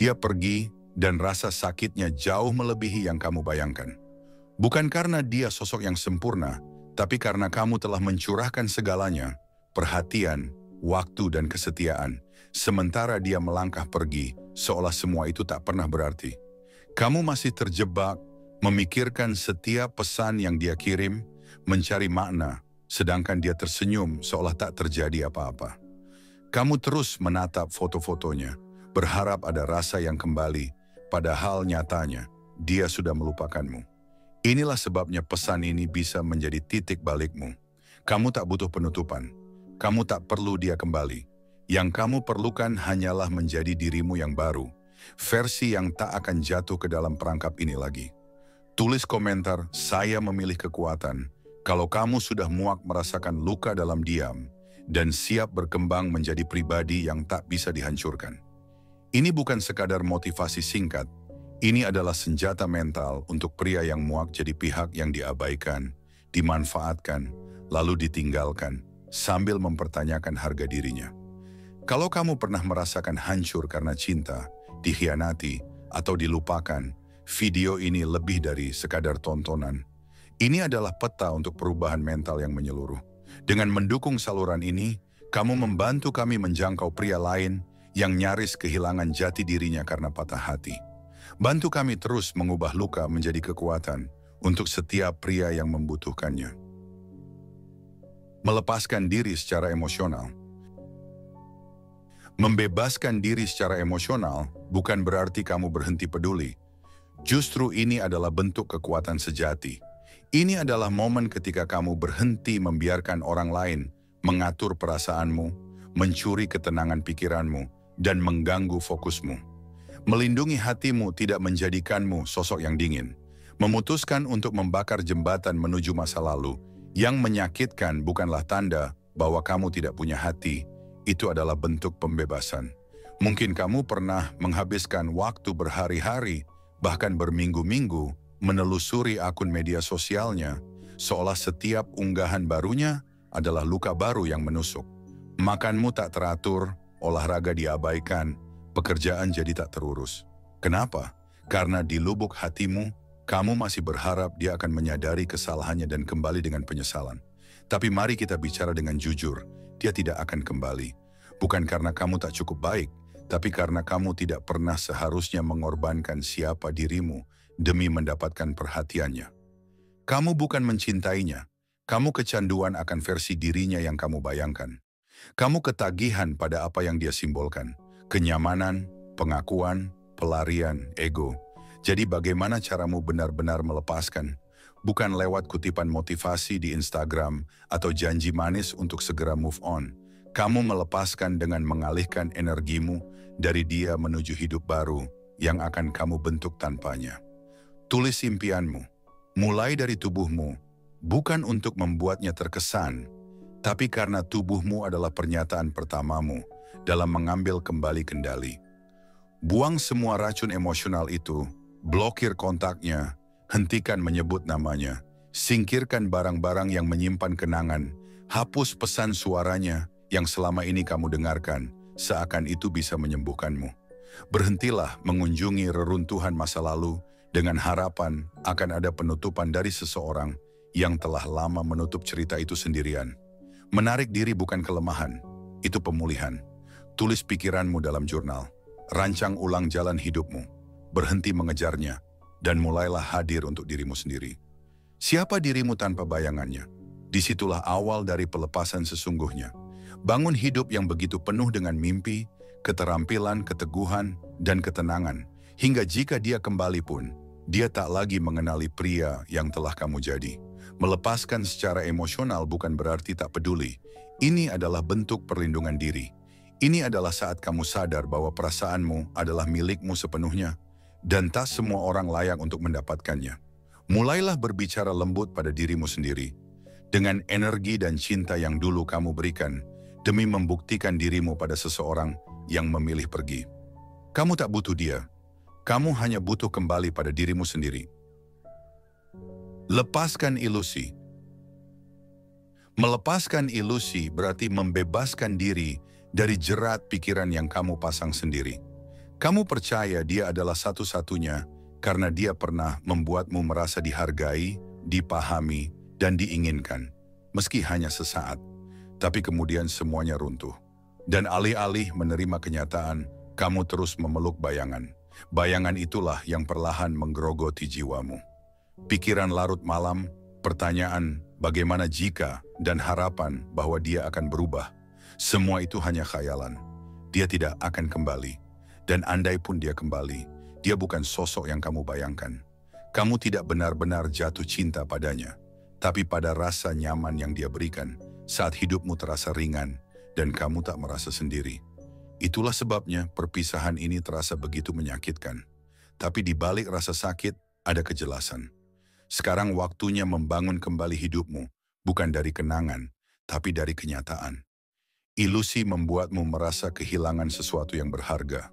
Dia pergi dan rasa sakitnya jauh melebihi yang kamu bayangkan. Bukan karena dia sosok yang sempurna, tapi karena kamu telah mencurahkan segalanya, perhatian, waktu dan kesetiaan, sementara dia melangkah pergi, seolah semua itu tak pernah berarti. Kamu masih terjebak, memikirkan setiap pesan yang dia kirim, mencari makna, sedangkan dia tersenyum seolah tak terjadi apa-apa. Kamu terus menatap foto-fotonya, berharap ada rasa yang kembali, padahal nyatanya dia sudah melupakanmu. Inilah sebabnya pesan ini bisa menjadi titik balikmu. Kamu tak butuh penutupan. Kamu tak perlu dia kembali. Yang kamu perlukan hanyalah menjadi dirimu yang baru, versi yang tak akan jatuh ke dalam perangkap ini lagi. Tulis komentar, saya memilih kekuatan, kalau kamu sudah muak merasakan luka dalam diam dan siap berkembang menjadi pribadi yang tak bisa dihancurkan. Ini bukan sekadar motivasi singkat, ini adalah senjata mental untuk pria yang muak jadi pihak yang diabaikan, dimanfaatkan, lalu ditinggalkan, sambil mempertanyakan harga dirinya. Kalau kamu pernah merasakan hancur karena cinta, dikhianati, atau dilupakan, video ini lebih dari sekadar tontonan. Ini adalah peta untuk perubahan mental yang menyeluruh. Dengan mendukung saluran ini, kamu membantu kami menjangkau pria lain yang nyaris kehilangan jati dirinya karena patah hati. Bantu kami terus mengubah luka menjadi kekuatan untuk setiap pria yang membutuhkannya. Melepaskan diri secara emosional. Membebaskan diri secara emosional bukan berarti kamu berhenti peduli. Justru ini adalah bentuk kekuatan sejati. Ini adalah momen ketika kamu berhenti membiarkan orang lain mengatur perasaanmu, mencuri ketenangan pikiranmu, dan mengganggu fokusmu. Melindungi hatimu tidak menjadikanmu sosok yang dingin. Memutuskan untuk membakar jembatan menuju masa lalu yang menyakitkan bukanlah tanda bahwa kamu tidak punya hati. Itu adalah bentuk pembebasan. Mungkin kamu pernah menghabiskan waktu berhari-hari, bahkan berminggu-minggu, menelusuri akun media sosialnya, seolah setiap unggahan barunya adalah luka baru yang menusuk. Makanmu tak teratur, olahraga diabaikan, pekerjaan jadi tak terurus. Kenapa? Karena di lubuk hatimu, kamu masih berharap dia akan menyadari kesalahannya dan kembali dengan penyesalan. Tapi mari kita bicara dengan jujur, dia tidak akan kembali. Bukan karena kamu tak cukup baik, tapi karena kamu tidak pernah seharusnya mengorbankan siapa dirimu demi mendapatkan perhatiannya. Kamu bukan mencintainya, kamu kecanduan akan versi dirinya yang kamu bayangkan. Kamu ketagihan pada apa yang dia simbolkan. Kenyamanan, pengakuan, pelarian, ego. Jadi bagaimana caramu benar-benar melepaskan? Bukan lewat kutipan motivasi di Instagram atau janji manis untuk segera move on. Kamu melepaskan dengan mengalihkan energimu dari dia menuju hidup baru yang akan kamu bentuk tanpanya. Tulis impianmu, mulai dari tubuhmu, bukan untuk membuatnya terkesan, tapi karena tubuhmu adalah pernyataan pertamamu dalam mengambil kembali kendali. Buang semua racun emosional itu, blokir kontaknya, hentikan menyebut namanya, singkirkan barang-barang yang menyimpan kenangan, hapus pesan suaranya yang selama ini kamu dengarkan, seakan itu bisa menyembuhkanmu. Berhentilah mengunjungi reruntuhan masa lalu dengan harapan akan ada penutupan dari seseorang yang telah lama menutup cerita itu sendirian. Menarik diri bukan kelemahan, itu pemulihan. Tulis pikiranmu dalam jurnal, rancang ulang jalan hidupmu, berhenti mengejarnya, dan mulailah hadir untuk dirimu sendiri. Siapa dirimu tanpa bayangannya? Disitulah awal dari pelepasan sesungguhnya. Bangun hidup yang begitu penuh dengan mimpi, keterampilan, keteguhan, dan ketenangan, hingga jika dia kembali pun, dia tak lagi mengenali pria yang telah kamu jadi. Melepaskan secara emosional bukan berarti tak peduli. Ini adalah bentuk perlindungan diri. Ini adalah saat kamu sadar bahwa perasaanmu adalah milikmu sepenuhnya, dan tak semua orang layak untuk mendapatkannya. Mulailah berbicara lembut pada dirimu sendiri, dengan energi dan cinta yang dulu kamu berikan, demi membuktikan dirimu pada seseorang yang memilih pergi. Kamu tak butuh dia, kamu hanya butuh kembali pada dirimu sendiri. Lepaskan ilusi. Melepaskan ilusi berarti membebaskan diri dari jerat pikiran yang kamu pasang sendiri. Kamu percaya dia adalah satu-satunya karena dia pernah membuatmu merasa dihargai, dipahami, dan diinginkan. Meski hanya sesaat, tapi kemudian semuanya runtuh. Dan alih-alih menerima kenyataan, kamu terus memeluk bayangan. Bayangan itulah yang perlahan menggerogoti jiwamu. Pikiran larut malam, pertanyaan bagaimana jika, dan harapan bahwa dia akan berubah. Semua itu hanya khayalan. Dia tidak akan kembali. Dan andai pun dia kembali, dia bukan sosok yang kamu bayangkan. Kamu tidak benar-benar jatuh cinta padanya, tapi pada rasa nyaman yang dia berikan saat hidupmu terasa ringan dan kamu tak merasa sendiri. Itulah sebabnya perpisahan ini terasa begitu menyakitkan. Tapi di balik rasa sakit ada kejelasan. Sekarang waktunya membangun kembali hidupmu, bukan dari kenangan, tapi dari kenyataan. Ilusi membuatmu merasa kehilangan sesuatu yang berharga.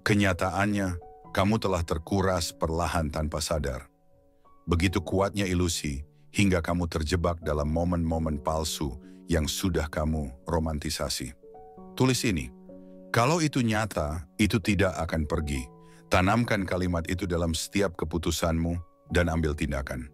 Kenyataannya, kamu telah terkuras perlahan tanpa sadar. Begitu kuatnya ilusi, hingga kamu terjebak dalam momen-momen palsu yang sudah kamu romantisasi. Tulis ini, kalau itu nyata, itu tidak akan pergi. Tanamkan kalimat itu dalam setiap keputusanmu dan ambil tindakan.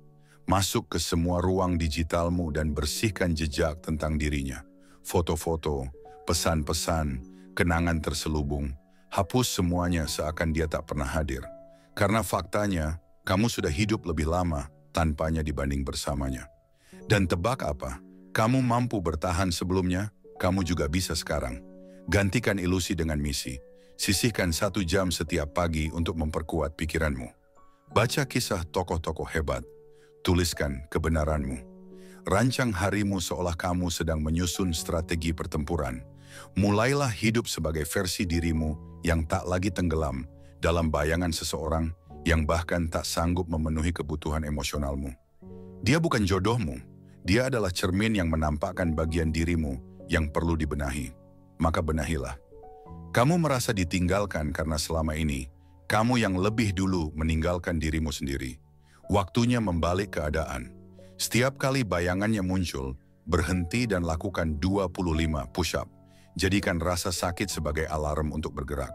Masuk ke semua ruang digitalmu dan bersihkan jejak tentang dirinya. Foto-foto, pesan-pesan, kenangan terselubung. Hapus semuanya seakan dia tak pernah hadir. Karena faktanya, kamu sudah hidup lebih lama tanpanya dibanding bersamanya. Dan tebak apa? Kamu mampu bertahan sebelumnya, kamu juga bisa sekarang. Gantikan ilusi dengan misi. Sisihkan 1 jam setiap pagi untuk memperkuat pikiranmu. Baca kisah tokoh-tokoh hebat. Tuliskan kebenaranmu. Rancang harimu seolah kamu sedang menyusun strategi pertempuran. Mulailah hidup sebagai versi dirimu yang tak lagi tenggelam dalam bayangan seseorang yang bahkan tak sanggup memenuhi kebutuhan emosionalmu. Dia bukan jodohmu, dia adalah cermin yang menampakkan bagian dirimu yang perlu dibenahi. Maka benahilah. Kamu merasa ditinggalkan karena selama ini, kamu yang lebih dulu meninggalkan dirimu sendiri. Waktunya membalik keadaan. Setiap kali bayangannya muncul, berhenti dan lakukan 25 push-up. Jadikan rasa sakit sebagai alarm untuk bergerak.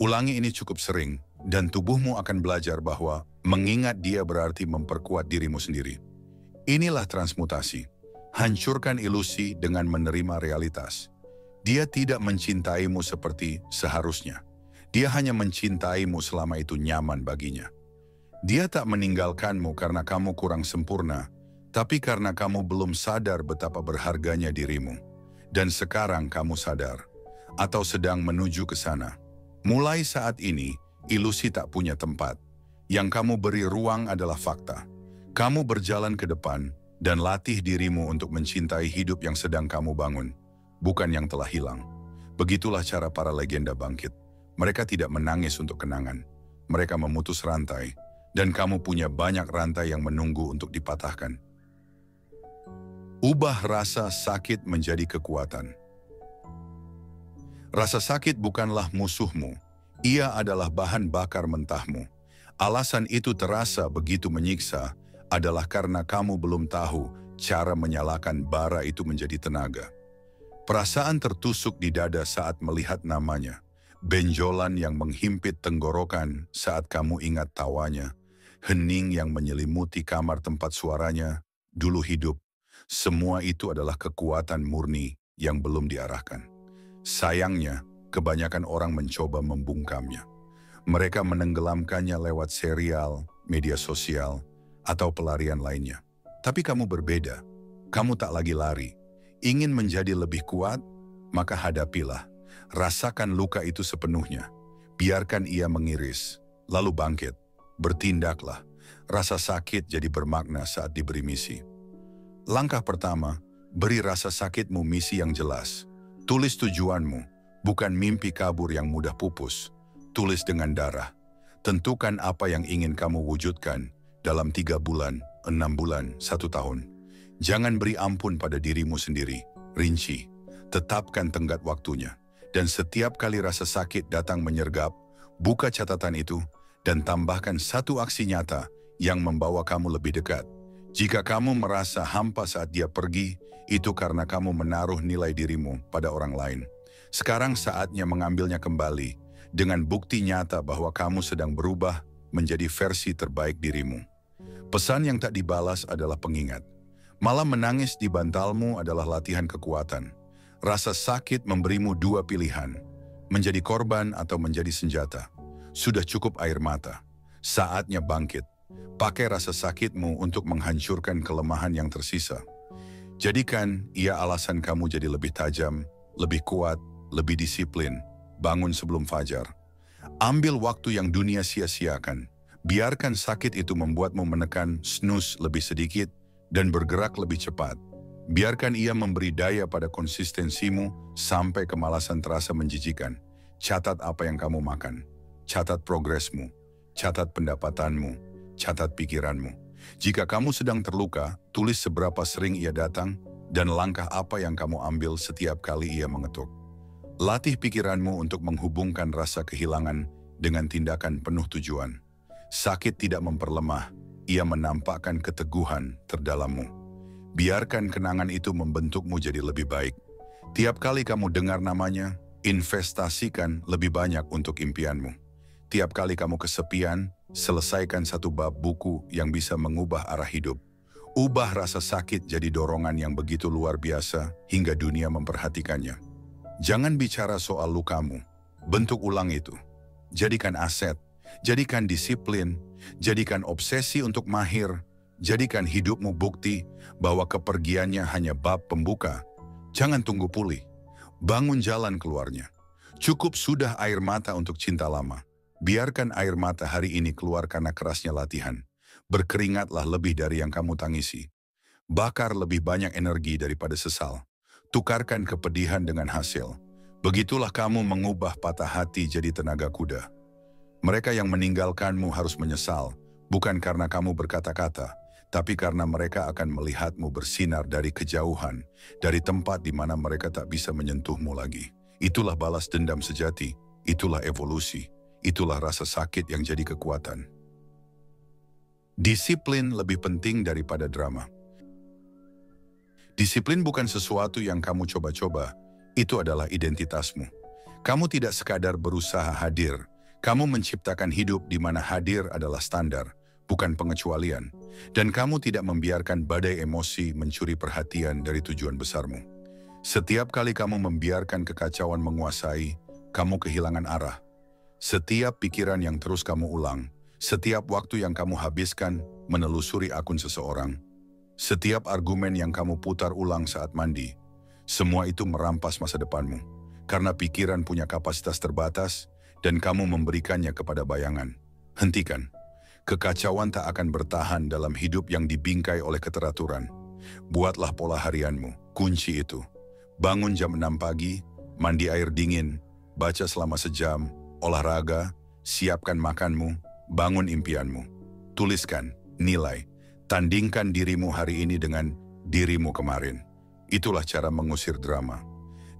Ulangi ini cukup sering, dan tubuhmu akan belajar bahwa mengingat dia berarti memperkuat dirimu sendiri. Inilah transmutasi. Hancurkan ilusi dengan menerima realitas. Dia tidak mencintaimu seperti seharusnya. Dia hanya mencintaimu selama itu nyaman baginya. Dia tak meninggalkanmu karena kamu kurang sempurna, tapi karena kamu belum sadar betapa berharganya dirimu. Dan sekarang kamu sadar, atau sedang menuju ke sana. Mulai saat ini, ilusi tak punya tempat. Yang kamu beri ruang adalah fakta. Kamu berjalan ke depan, dan latih dirimu untuk mencintai hidup yang sedang kamu bangun, bukan yang telah hilang. Begitulah cara para legenda bangkit. Mereka tidak menangis untuk kenangan. Mereka memutus rantai, dan kamu punya banyak rantai yang menunggu untuk dipatahkan. Ubah rasa sakit menjadi kekuatan. Rasa sakit bukanlah musuhmu, ia adalah bahan bakar mentahmu. Alasan itu terasa begitu menyiksa adalah karena kamu belum tahu cara menyalakan bara itu menjadi tenaga. Perasaan tertusuk di dada saat melihat namanya, benjolan yang menghimpit tenggorokan saat kamu ingat tawanya, hening yang menyelimuti kamar tempat suaranya dulu hidup. Semua itu adalah kekuatan murni yang belum diarahkan. Sayangnya, kebanyakan orang mencoba membungkamnya. Mereka menenggelamkannya lewat serial, media sosial, atau pelarian lainnya. Tapi kamu berbeda. Kamu tak lagi lari. Ingin menjadi lebih kuat? Maka hadapilah. Rasakan luka itu sepenuhnya. Biarkan ia mengiris, lalu bangkit. Bertindaklah. Rasa sakit jadi bermakna saat diberi misi. Langkah pertama, beri rasa sakitmu misi yang jelas. Tulis tujuanmu, bukan mimpi kabur yang mudah pupus. Tulis dengan darah. Tentukan apa yang ingin kamu wujudkan dalam 3 bulan, 6 bulan, 1 tahun. Jangan beri ampun pada dirimu sendiri. Rinci. Tetapkan tenggat waktunya. Dan setiap kali rasa sakit datang menyergap, buka catatan itu dan tambahkan 1 aksi nyata yang membawa kamu lebih dekat. Jika kamu merasa hampa saat dia pergi, itu karena kamu menaruh nilai dirimu pada orang lain. Sekarang saatnya mengambilnya kembali, dengan bukti nyata bahwa kamu sedang berubah menjadi versi terbaik dirimu. Pesan yang tak dibalas adalah pengingat. Malah menangis di bantalmu adalah latihan kekuatan. Rasa sakit memberimu dua pilihan, menjadi korban atau menjadi senjata. Sudah cukup air mata. Saatnya bangkit. Pakai rasa sakitmu untuk menghancurkan kelemahan yang tersisa. Jadikan ia alasan kamu jadi lebih tajam, lebih kuat, lebih disiplin. Bangun sebelum fajar. Ambil waktu yang dunia sia-siakan. Biarkan sakit itu membuatmu menekan snooze lebih sedikit dan bergerak lebih cepat. Biarkan ia memberi daya pada konsistensimu sampai kemalasan terasa menjijikan. Catat apa yang kamu makan. Catat progresmu. Catat pendapatanmu. Catat pikiranmu. Jika kamu sedang terluka, tulis seberapa sering ia datang dan langkah apa yang kamu ambil setiap kali ia mengetuk. Latih pikiranmu untuk menghubungkan rasa kehilangan dengan tindakan penuh tujuan. Sakit tidak memperlemah, ia menampakkan keteguhan terdalammu. Biarkan kenangan itu membentukmu jadi lebih baik. Tiap kali kamu dengar namanya, investasikan lebih banyak untuk impianmu. Tiap kali kamu kesepian, selesaikan satu bab buku yang bisa mengubah arah hidup. Ubah rasa sakit jadi dorongan yang begitu luar biasa hingga dunia memperhatikannya. Jangan bicara soal lukamu, bentuk ulang itu. Jadikan aset, jadikan disiplin, jadikan obsesi untuk mahir, jadikan hidupmu bukti bahwa kepergiannya hanya bab pembuka. Jangan tunggu pulih, bangun jalan keluarnya. Cukup sudah air mata untuk cinta lama. Biarkan air mata hari ini keluar karena kerasnya latihan. Berkeringatlah lebih dari yang kamu tangisi. Bakar lebih banyak energi daripada sesal. Tukarkan kepedihan dengan hasil. Begitulah kamu mengubah patah hati jadi tenaga kuda. Mereka yang meninggalkanmu harus menyesal, bukan karena kamu berkata-kata, tapi karena mereka akan melihatmu bersinar dari kejauhan, dari tempat di mana mereka tak bisa menyentuhmu lagi. Itulah balas dendam sejati, itulah evolusi, itulah rasa sakit yang jadi kekuatan. Disiplin lebih penting daripada drama. Disiplin bukan sesuatu yang kamu coba-coba, itu adalah identitasmu. Kamu tidak sekadar berusaha hadir, kamu menciptakan hidup di mana hadir adalah standar, bukan pengecualian. Dan kamu tidak membiarkan badai emosi mencuri perhatian dari tujuan besarmu. Setiap kali kamu membiarkan kekacauan menguasai, kamu kehilangan arah. Setiap pikiran yang terus kamu ulang, setiap waktu yang kamu habiskan menelusuri akun seseorang, setiap argumen yang kamu putar ulang saat mandi, semua itu merampas masa depanmu. Karena pikiran punya kapasitas terbatas dan kamu memberikannya kepada bayangan. Hentikan. Kekacauan tak akan bertahan dalam hidup yang dibingkai oleh keteraturan. Buatlah pola harianmu, kunci itu. Bangun jam 6 pagi, mandi air dingin, baca selama sejam, olahraga, siapkan makanmu, bangun impianmu. Tuliskan, nilai. Tandingkan dirimu hari ini dengan dirimu kemarin. Itulah cara mengusir drama.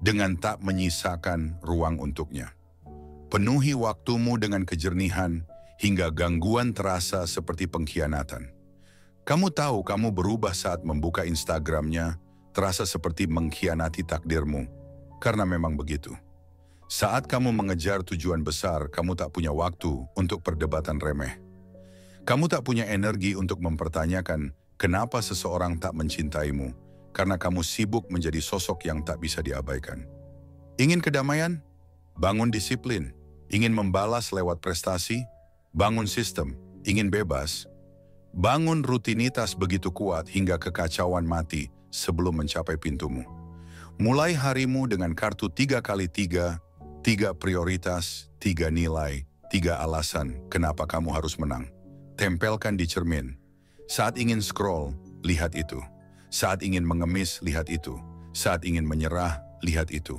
Dengan tak menyisakan ruang untuknya. Penuhi waktumu dengan kejernihan hingga gangguan terasa seperti pengkhianatan. Kamu tahu kamu berubah saat membuka Instagramnya, terasa seperti mengkhianati takdirmu. Karena memang begitu. Saat kamu mengejar tujuan besar, kamu tak punya waktu untuk perdebatan remeh. Kamu tak punya energi untuk mempertanyakan kenapa seseorang tak mencintaimu, karena kamu sibuk menjadi sosok yang tak bisa diabaikan. Ingin kedamaian? Bangun disiplin. Ingin membalas lewat prestasi? Bangun sistem. Ingin bebas? Bangun rutinitas begitu kuat hingga kekacauan mati sebelum mencapai pintumu. Mulai harimu dengan kartu 3x3, 3 prioritas, 3 nilai, 3 alasan kenapa kamu harus menang. Tempelkan di cermin. Saat ingin scroll, lihat itu. Saat ingin mengemis, lihat itu. Saat ingin menyerah, lihat itu.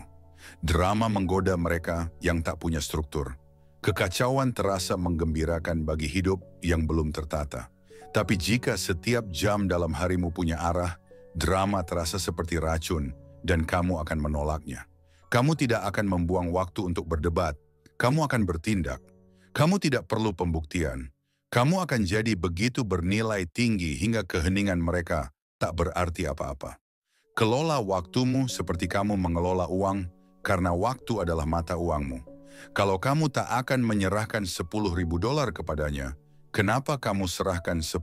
Drama menggoda mereka yang tak punya struktur. Kekacauan terasa menggembirakan bagi hidup yang belum tertata. Tapi jika setiap jam dalam harimu punya arah, drama terasa seperti racun dan kamu akan menolaknya. Kamu tidak akan membuang waktu untuk berdebat. Kamu akan bertindak. Kamu tidak perlu pembuktian. Kamu akan jadi begitu bernilai tinggi hingga keheningan mereka tak berarti apa-apa. Kelola waktumu seperti kamu mengelola uang karena waktu adalah mata uangmu. Kalau kamu tak akan menyerahkan $10.000 kepadanya, kenapa kamu serahkan 10.000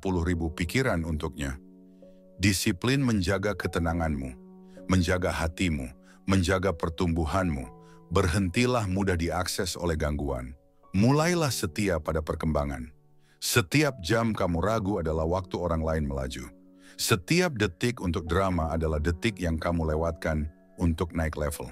pikiran untuknya? Disiplin menjaga ketenanganmu, menjaga hatimu, menjaga pertumbuhanmu. Berhentilah mudah diakses oleh gangguan. Mulailah setia pada perkembangan. Setiap jam kamu ragu adalah waktu orang lain melaju. Setiap detik untuk drama adalah detik yang kamu lewatkan untuk naik level.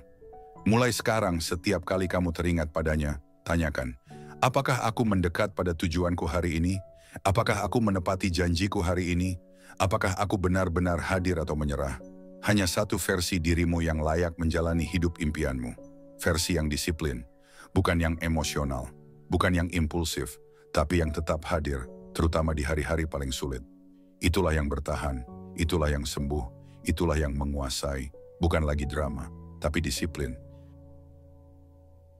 Mulai sekarang, setiap kali kamu teringat padanya, tanyakan, apakah aku mendekat pada tujuanku hari ini? Apakah aku menepati janjiku hari ini? Apakah aku benar-benar hadir atau menyerah? Hanya satu versi dirimu yang layak menjalani hidup impianmu. Versi yang disiplin, bukan yang emosional, bukan yang impulsif, tapi yang tetap hadir, terutama di hari-hari paling sulit. Itulah yang bertahan, itulah yang sembuh, itulah yang menguasai, bukan lagi drama, tapi disiplin.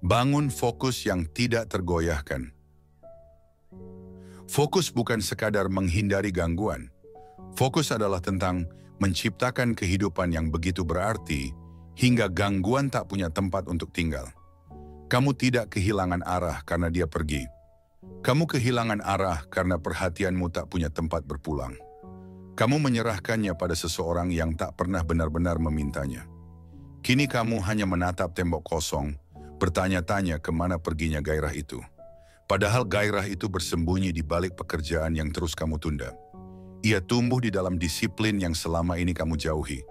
Bangun fokus yang tidak tergoyahkan. Fokus bukan sekadar menghindari gangguan. Fokus adalah tentang menciptakan kehidupan yang begitu berarti hingga gangguan tak punya tempat untuk tinggal. Kamu tidak kehilangan arah karena dia pergi. Kamu kehilangan arah karena perhatianmu tak punya tempat berpulang. Kamu menyerahkannya pada seseorang yang tak pernah benar-benar memintanya. Kini kamu hanya menatap tembok kosong, bertanya-tanya kemana perginya gairah itu. Padahal gairah itu bersembunyi di balik pekerjaan yang terus kamu tunda. Ia tumbuh di dalam disiplin yang selama ini kamu jauhi.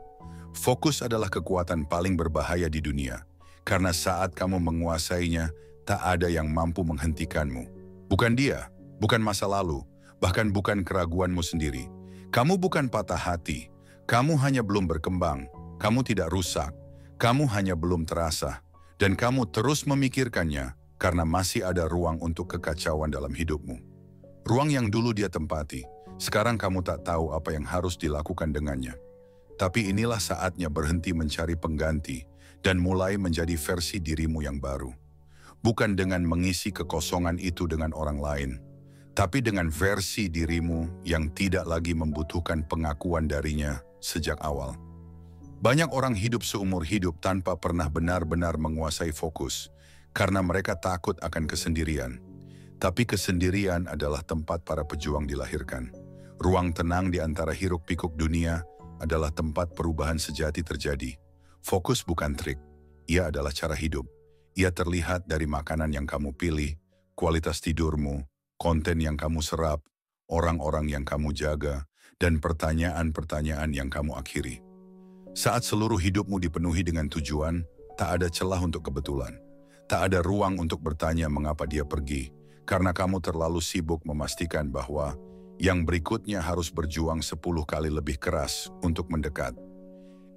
Fokus adalah kekuatan paling berbahaya di dunia, karena saat kamu menguasainya, tak ada yang mampu menghentikanmu. Bukan dia, bukan masa lalu, bahkan bukan keraguanmu sendiri. Kamu bukan patah hati, kamu hanya belum berkembang, kamu tidak rusak, kamu hanya belum terasa, dan kamu terus memikirkannya karena masih ada ruang untuk kekacauan dalam hidupmu. Ruang yang dulu dia tempati, sekarang kamu tak tahu apa yang harus dilakukan dengannya. Tapi inilah saatnya berhenti mencari pengganti dan mulai menjadi versi dirimu yang baru. Bukan dengan mengisi kekosongan itu dengan orang lain, tapi dengan versi dirimu yang tidak lagi membutuhkan pengakuan darinya sejak awal. Banyak orang hidup seumur hidup tanpa pernah benar-benar menguasai fokus, karena mereka takut akan kesendirian. Tapi kesendirian adalah tempat para pejuang dilahirkan. Ruang tenang di antara hiruk-pikuk dunia adalah tempat perubahan sejati terjadi. Fokus bukan trik, ia adalah cara hidup. Ia terlihat dari makanan yang kamu pilih, kualitas tidurmu, konten yang kamu serap, orang-orang yang kamu jaga, dan pertanyaan-pertanyaan yang kamu akhiri. Saat seluruh hidupmu dipenuhi dengan tujuan, tak ada celah untuk kebetulan. Tak ada ruang untuk bertanya mengapa dia pergi, karena kamu terlalu sibuk memastikan bahwa yang berikutnya harus berjuang 10 kali lebih keras untuk mendekat.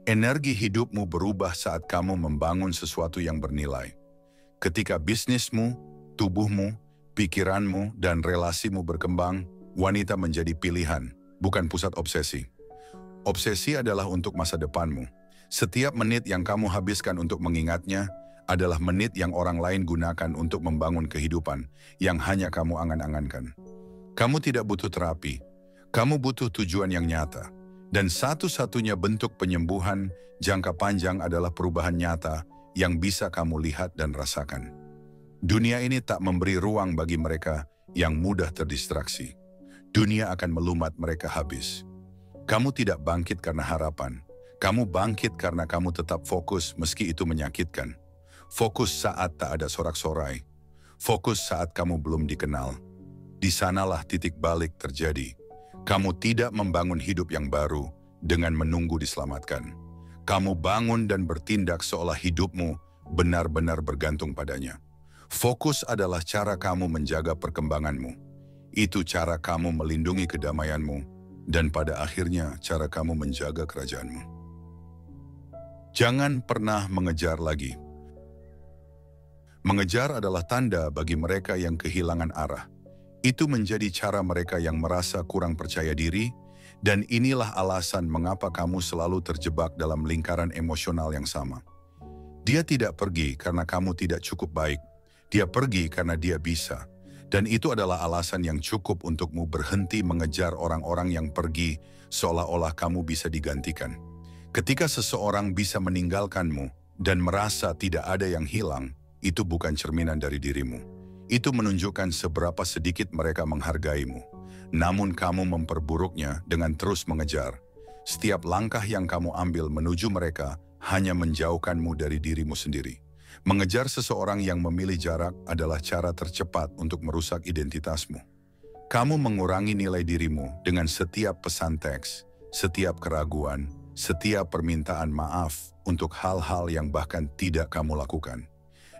Energi hidupmu berubah saat kamu membangun sesuatu yang bernilai. Ketika bisnismu, tubuhmu, pikiranmu, dan relasimu berkembang, wanita menjadi pilihan, bukan pusat obsesi. Obsesi adalah untuk masa depanmu. Setiap menit yang kamu habiskan untuk mengingatnya adalah menit yang orang lain gunakan untuk membangun kehidupan yang hanya kamu angan-angankan. Kamu tidak butuh terapi, kamu butuh tujuan yang nyata. Dan satu-satunya bentuk penyembuhan jangka panjang adalah perubahan nyata yang bisa kamu lihat dan rasakan. Dunia ini tak memberi ruang bagi mereka yang mudah terdistraksi. Dunia akan melumat mereka habis. Kamu tidak bangkit karena harapan. Kamu bangkit karena kamu tetap fokus meski itu menyakitkan. Fokus saat tak ada sorak-sorai. Fokus saat kamu belum dikenal. Di sanalah titik balik terjadi. Kamu tidak membangun hidup yang baru dengan menunggu diselamatkan. Kamu bangun dan bertindak seolah hidupmu benar-benar bergantung padanya. Fokus adalah cara kamu menjaga perkembanganmu. Itu cara kamu melindungi kedamaianmu, dan pada akhirnya cara kamu menjaga kerajaanmu. Jangan pernah mengejar lagi. Mengejar adalah tanda bagi mereka yang kehilangan arah. Itu menjadi cara mereka yang merasa kurang percaya diri, dan inilah alasan mengapa kamu selalu terjebak dalam lingkaran emosional yang sama. Dia tidak pergi karena kamu tidak cukup baik. Dia pergi karena dia bisa. Dan itu adalah alasan yang cukup untukmu berhenti mengejar orang-orang yang pergi seolah-olah kamu bisa digantikan. Ketika seseorang bisa meninggalkanmu dan merasa tidak ada yang hilang, itu bukan cerminan dari dirimu. Itu menunjukkan seberapa sedikit mereka menghargaimu. Namun kamu memperburuknya dengan terus mengejar. Setiap langkah yang kamu ambil menuju mereka hanya menjauhkanmu dari dirimu sendiri. Mengejar seseorang yang memilih jarak adalah cara tercepat untuk merusak identitasmu. Kamu mengurangi nilai dirimu dengan setiap pesan teks, setiap keraguan, setiap permintaan maaf untuk hal-hal yang bahkan tidak kamu lakukan.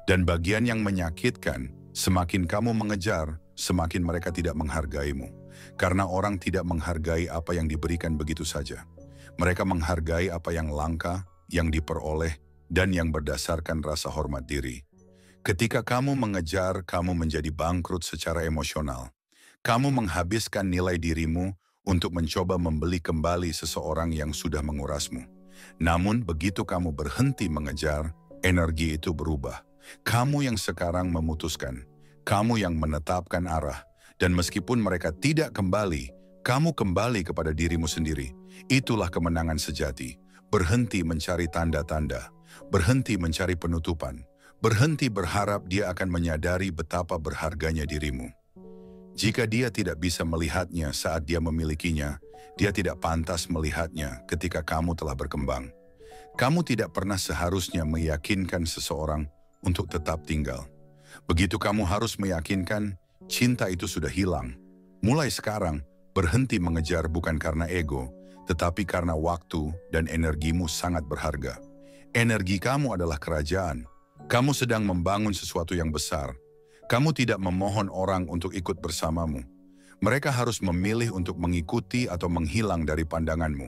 Dan bagian yang menyakitkan, semakin kamu mengejar, semakin mereka tidak menghargaimu. Karena orang tidak menghargai apa yang diberikan begitu saja. Mereka menghargai apa yang langka, yang diperoleh, dan yang berdasarkan rasa hormat diri. Ketika kamu mengejar, kamu menjadi bangkrut secara emosional. Kamu menghabiskan nilai dirimu untuk mencoba membeli kembali seseorang yang sudah mengurasmu. Namun begitu kamu berhenti mengejar, energi itu berubah. Kamu yang sekarang memutuskan, kamu yang menetapkan arah, dan meskipun mereka tidak kembali, kamu kembali kepada dirimu sendiri. Itulah kemenangan sejati. Berhenti mencari tanda-tanda, berhenti mencari penutupan, berhenti berharap dia akan menyadari betapa berharganya dirimu. Jika dia tidak bisa melihatnya saat dia memilikinya, dia tidak pantas melihatnya ketika kamu telah berkembang. Kamu tidak pernah seharusnya meyakinkan seseorang untuk tetap tinggal. Begitu kamu harus meyakinkan, cinta itu sudah hilang. Mulai sekarang, berhenti mengejar bukan karena ego, tetapi karena waktu dan energimu sangat berharga. Energi kamu adalah kerajaan. Kamu sedang membangun sesuatu yang besar. Kamu tidak memohon orang untuk ikut bersamamu. Mereka harus memilih untuk mengikuti atau menghilang dari pandanganmu.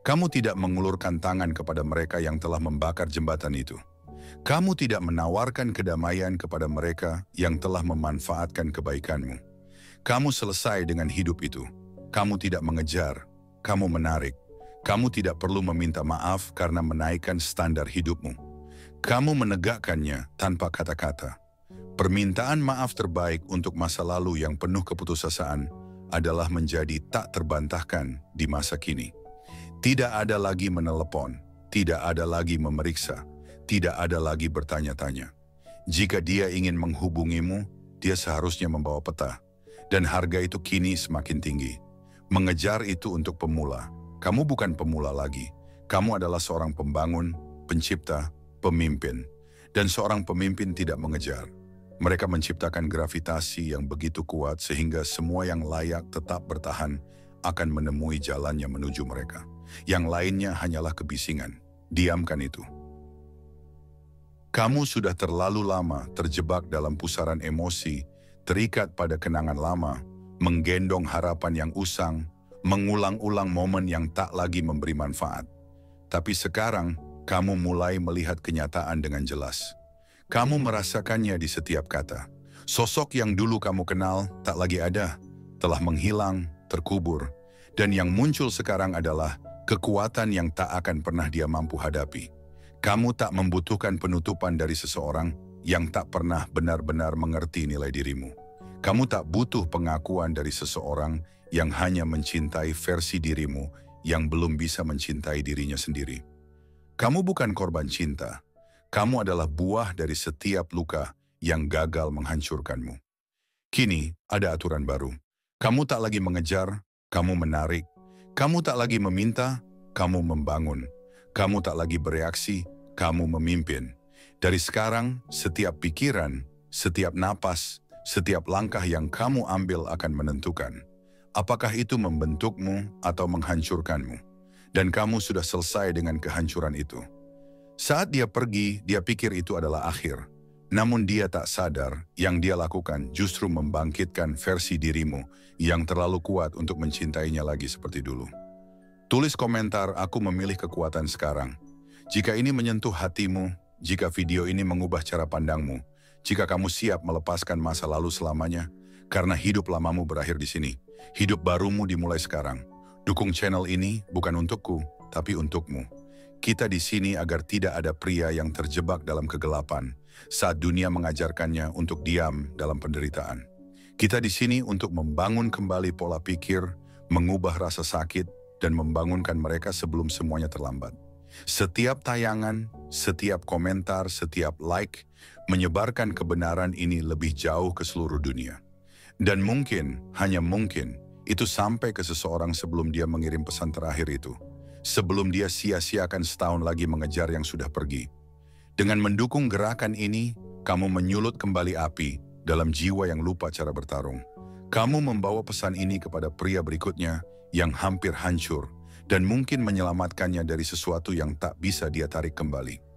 Kamu tidak mengulurkan tangan kepada mereka yang telah membakar jembatan itu. Kamu tidak menawarkan kedamaian kepada mereka yang telah memanfaatkan kebaikanmu. Kamu selesai dengan hidup itu. Kamu tidak mengejar, kamu menarik. Kamu tidak perlu meminta maaf karena menaikkan standar hidupmu. Kamu menegakkannya tanpa kata-kata. Permintaan maaf terbaik untuk masa lalu yang penuh keputusasaan adalah menjadi tak terbantahkan di masa kini. Tidak ada lagi menelepon, tidak ada lagi memeriksa, tidak ada lagi bertanya-tanya. Jika dia ingin menghubungimu, dia seharusnya membawa peta. Dan harga itu kini semakin tinggi. Mengejar itu untuk pemula. Kamu bukan pemula lagi. Kamu adalah seorang pembangun, pencipta, pemimpin. Dan seorang pemimpin tidak mengejar. Mereka menciptakan gravitasi yang begitu kuat sehingga semua yang layak tetap bertahan akan menemui jalannya menuju mereka. Yang lainnya hanyalah kebisingan. Diamkan itu. Kamu sudah terlalu lama terjebak dalam pusaran emosi, terikat pada kenangan lama, menggendong harapan yang usang, mengulang-ulang momen yang tak lagi memberi manfaat. Tapi sekarang, kamu mulai melihat kenyataan dengan jelas. Kamu merasakannya di setiap kata. Sosok yang dulu kamu kenal tak lagi ada, telah menghilang, terkubur. Dan yang muncul sekarang adalah kekuatan yang tak akan pernah dia mampu hadapi. Kamu tak membutuhkan penutupan dari seseorang yang tak pernah benar-benar mengerti nilai dirimu. Kamu tak butuh pengakuan dari seseorang yang hanya mencintai versi dirimu yang belum bisa mencintai dirinya sendiri. Kamu bukan korban cinta. Kamu adalah buah dari setiap luka yang gagal menghancurkanmu. Kini ada aturan baru. Kamu tak lagi mengejar, kamu menarik. Kamu tak lagi meminta, kamu membangun. Kamu tak lagi bereaksi, kamu memimpin. Dari sekarang, setiap pikiran, setiap napas, setiap langkah yang kamu ambil akan menentukan apakah itu membentukmu atau menghancurkanmu. Dan kamu sudah selesai dengan kehancuran itu. Saat dia pergi, dia pikir itu adalah akhir. Namun dia tak sadar yang dia lakukan justru membangkitkan versi dirimu yang terlalu kuat untuk mencintainya lagi seperti dulu. Tulis komentar, aku memilih kekuatan sekarang. Jika ini menyentuh hatimu, jika video ini mengubah cara pandangmu, jika kamu siap melepaskan masa lalu selamanya, karena hidup lamamu berakhir di sini. Hidup barumu dimulai sekarang. Dukung channel ini bukan untukku, tapi untukmu. Kita di sini agar tidak ada pria yang terjebak dalam kegelapan saat dunia mengajarkannya untuk diam dalam penderitaan. Kita di sini untuk membangun kembali pola pikir, mengubah rasa sakit, dan membangunkan mereka sebelum semuanya terlambat. Setiap tayangan, setiap komentar, setiap like menyebarkan kebenaran ini lebih jauh ke seluruh dunia. Dan mungkin, hanya mungkin, itu sampai ke seseorang sebelum dia mengirim pesan terakhir itu. Sebelum dia sia-siakan setahun lagi mengejar yang sudah pergi. Dengan mendukung gerakan ini, kamu menyulut kembali api dalam jiwa yang lupa cara bertarung. Kamu membawa pesan ini kepada pria berikutnya yang hampir hancur dan mungkin menyelamatkannya dari sesuatu yang tak bisa dia tarik kembali.